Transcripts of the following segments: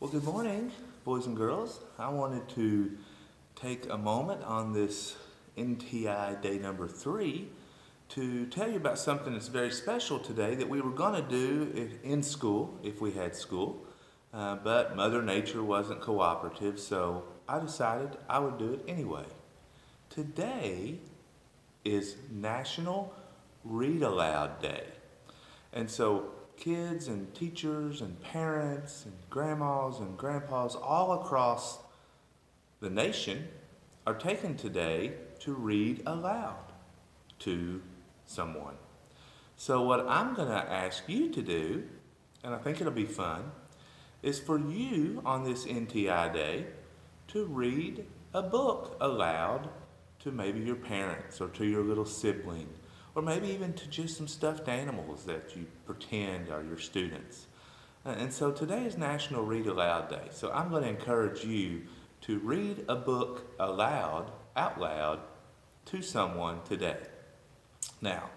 Well, good morning, boys and girls. I wanted to take a moment on this NTI day number 3 to tell you about something that's very special today that we were going to do in school if we had school, but Mother Nature wasn't cooperative, so I decided I would do it anyway. Today is National Read Aloud Day. And so kids and teachers and parents and grandmas and grandpas all across the nation are taking today to read aloud to someone. So what I'm going to ask you to do, and I think it'll be fun, is for you on this NTI day to read a book aloud to maybe your parents or to your little sibling, or maybe even to just some stuffed animals that you pretend are your students. And so today is National Read Aloud Day. So I'm going to encourage you to read a book aloud, out loud, to someone today. Now,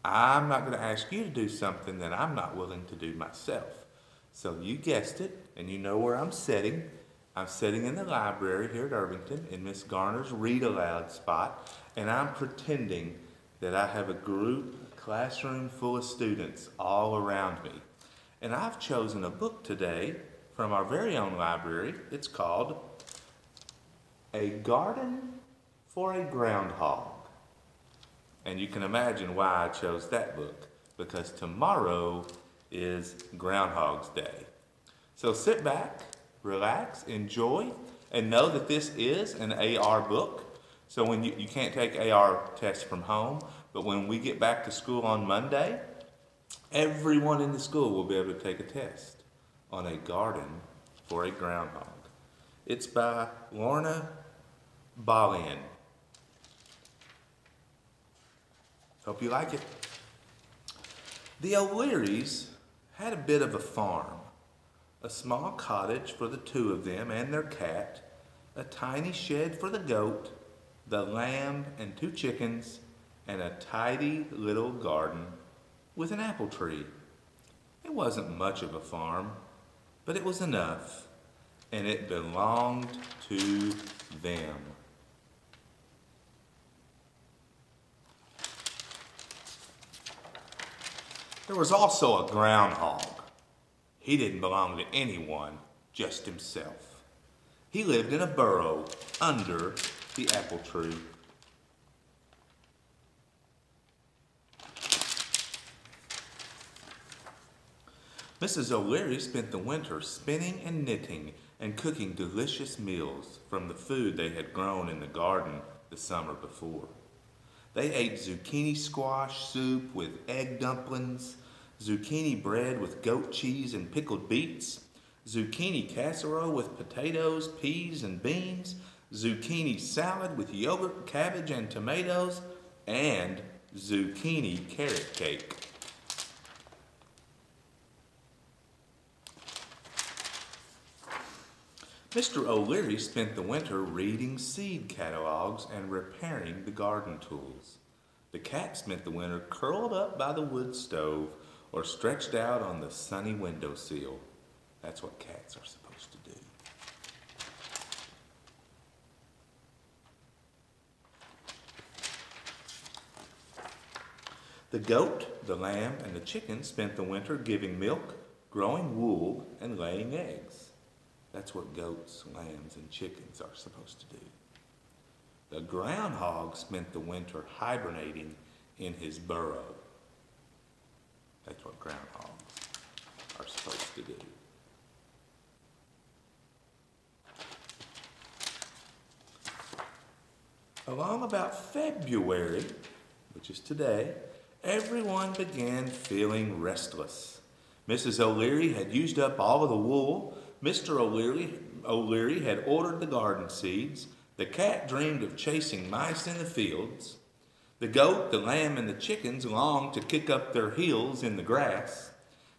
I'm not going to ask you to do something that I'm not willing to do myself. So you guessed it, and you know where I'm sitting. I'm sitting in the library here at Irvington in Miss Garner's Read Aloud spot, and I'm pretending that I have a classroom full of students all around me. And I've chosen a book today from our very own library. It's called A Garden for a Groundhog. And you can imagine why I chose that book, because tomorrow is Groundhog's Day. So sit back, relax, enjoy, and know that this is an AR book. So when you can't take AR tests from home, but when we get back to school on Monday, everyone in the school will be able to take a test on A Garden for a Groundhog. It's by Lorna Balian. Hope you like it. The O'Learys had a bit of a farm, a small cottage for the two of them and their cat, a tiny shed for the goat, the lamb and 2 chickens, and a tidy little garden with an apple tree. It wasn't much of a farm, but it was enough, and it belonged to them. There was also a groundhog. He didn't belong to anyone, just himself. He lived in a burrow under the apple tree. Mrs. O'Leary spent the winter spinning and knitting and cooking delicious meals from the food they had grown in the garden the summer before. They ate zucchini squash soup with egg dumplings, zucchini bread with goat cheese and pickled beets, zucchini casserole with potatoes, peas, and beans, zucchini salad with yogurt, cabbage, and tomatoes, and zucchini carrot cake. Mr. O'Leary spent the winter reading seed catalogs and repairing the garden tools. The cat spent the winter curled up by the wood stove or stretched out on the sunny windowsill. That's what cats are supposed to do. The goat, the lamb, and the chicken spent the winter giving milk, growing wool, and laying eggs. That's what goats, lambs, and chickens are supposed to do. The groundhog spent the winter hibernating in his burrow. That's what groundhogs are supposed to do. Along about February, which is today, everyone began feeling restless. Mrs. O'Leary had used up all of the wool. Mr. O'Leary had ordered the garden seeds. The cat dreamed of chasing mice in the fields. The goat, the lamb, and the chickens longed to kick up their heels in the grass.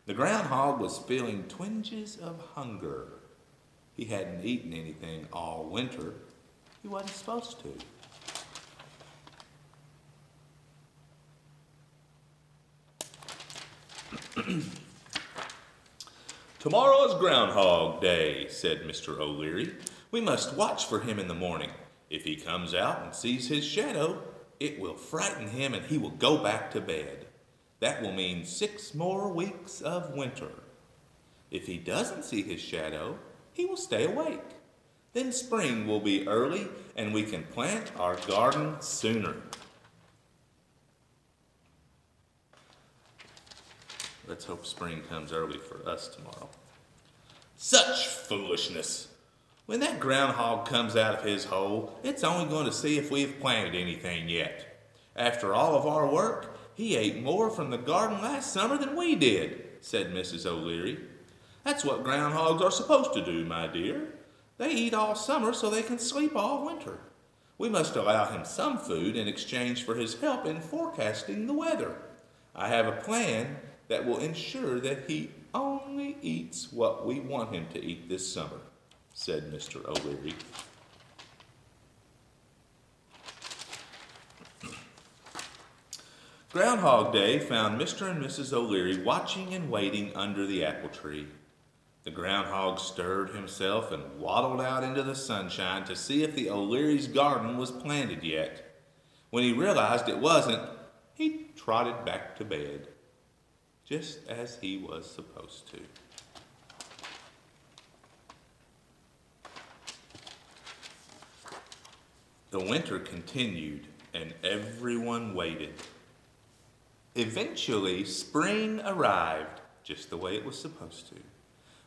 The groundhog was feeling twinges of hunger. He hadn't eaten anything all winter. He wasn't supposed to. "Tomorrow is Groundhog Day," said Mr. O'Leary. "We must watch for him in the morning. If he comes out and sees his shadow, it will frighten him and he will go back to bed. That will mean 6 more weeks of winter. If he doesn't see his shadow, he will stay awake. Then spring will be early and we can plant our garden sooner." Let's hope spring comes early for us tomorrow. Such foolishness! When that groundhog comes out of his hole, it's only going to see if we've planted anything yet. After all of our work, he ate more from the garden last summer than we did, said Mrs. O'Leary. That's what groundhogs are supposed to do, my dear. They eat all summer so they can sleep all winter. We must allow him some food in exchange for his help in forecasting the weather. I have a plan that will ensure that he only eats what we want him to eat this summer, said Mr. O'Leary. Groundhog Day found Mr. and Mrs. O'Leary watching and waiting under the apple tree. The groundhog stirred himself and waddled out into the sunshine to see if the O'Leary's garden was planted yet. When he realized it wasn't, he trotted back to bed, just as he was supposed to. The winter continued, and everyone waited. Eventually, spring arrived, just the way it was supposed to.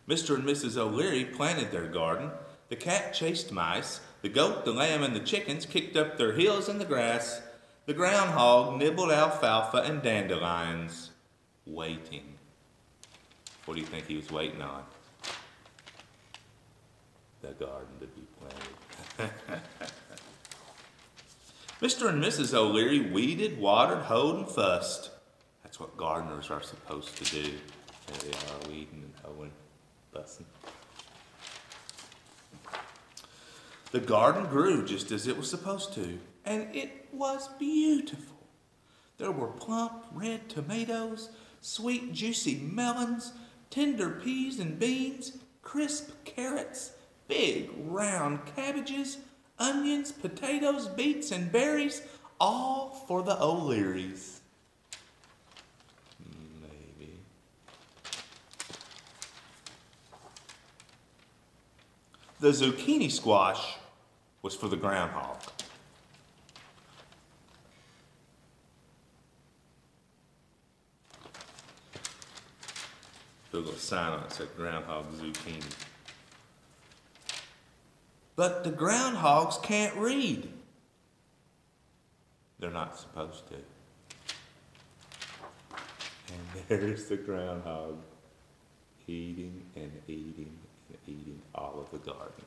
Mr. and Mrs. O'Leary planted their garden. The cat chased mice. The goat, the lamb, and the chickens kicked up their heels in the grass. The groundhog nibbled alfalfa and dandelions, waiting. What do you think he was waiting on? The garden to be planted. Mr. and Mrs. O'Leary weeded, watered, hoed, and fussed. That's what gardeners are supposed to do. There they are, weeding and hoeing, fussing. The garden grew just as it was supposed to, and it was beautiful. There were plump red tomatoes, sweet juicy melons, tender peas and beans, crisp carrots, big round cabbages, onions, potatoes, beets, and berries, all for the O'Learys. Maybe. The zucchini squash was for the groundhog. Put a little sign on it that said groundhog zucchini. But the groundhogs can't read. They're not supposed to. And there's the groundhog eating and eating and eating all of the garden.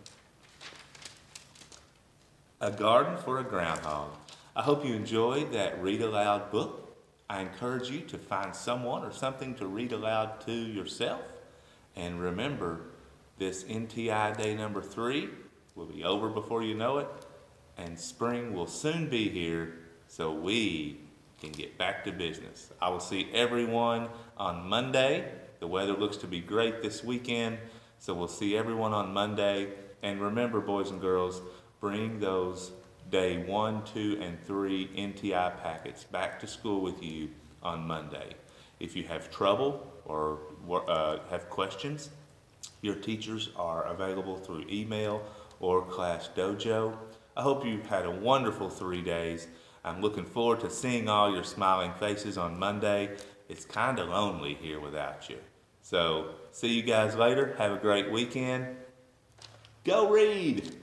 A garden for a groundhog. I hope you enjoyed that read aloud book. I encourage you to find someone or something to read aloud to yourself. And remember, this NTI Day number 3 will be over before you know it, and spring will soon be here so we can get back to business. I will see everyone on Monday. The weather looks to be great this weekend, so we'll see everyone on Monday. And remember, boys and girls, bring those day 1, 2, and 3 NTI packets back to school with you on Monday. If you have trouble or have questions, your teachers are available through email or Class Dojo. I hope you've had a wonderful 3 days. I'm looking forward to seeing all your smiling faces on Monday. It's kind of lonely here without you. So, see you guys later. Have a great weekend. Go read!